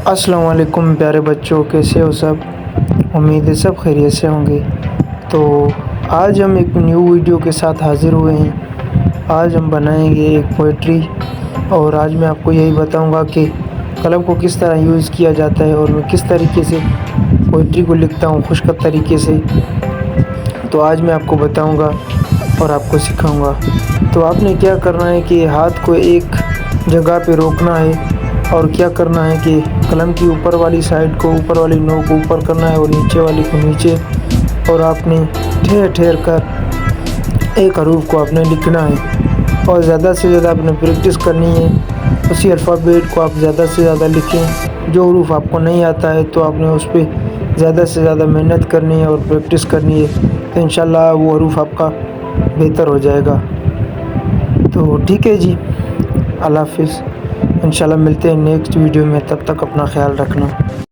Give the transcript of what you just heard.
السلام علیکم پیارے بچوں، کیسے ہو سب؟ امید ہے سب خیریت سے ہوں گے۔ تو آج ہم ایک نیو ویڈیو کے ساتھ حاضر ہوئے ہیں۔ آج ہم بنائیں گے ایک پوئٹری، اور آج میں آپ کو یہی بتاؤں گا کہ قلم کو کس طرح یوز کیا جاتا ہے اور میں کس طریقے سے پوئٹری کو لکھتا ہوں خوشخط طریقے سے۔ تو آج میں آپ کو بتاؤں گا اور آپ کو سکھاؤں گا۔ تو آپ نے کیا کرنا ہے کہ ہاتھ کو ایک جگہ پہ روکنا ہے، اور کیا کرنا ہے کہ قلم کی اوپر والی سائڈ کو، اوپر والی نوک کو اوپر کرنا ہے اور نیچے والی کو نیچے، اور آپ نے ٹھہر ٹھہر کر ایک حروف کو آپ نے لکھنا ہے، اور زیادہ سے زیادہ آپ نے پریکٹس کرنی ہے۔ اسی الفابیٹ کو آپ زیادہ سے زیادہ لکھیں۔ جو حروف آپ کو نہیں آتا ہے تو آپ نے اس پہ زیادہ سے زیادہ محنت کرنی ہے اور پریکٹس کرنی ہے، تو انشاءاللہ وہ حروف آپ کا بہتر ہو جائے گا۔ تو ٹھیک ہے جی، اللہ حافظ۔ انشاءاللہ ملتے ہیں نیکسٹ ویڈیو میں، تب تک اپنا خیال رکھنا۔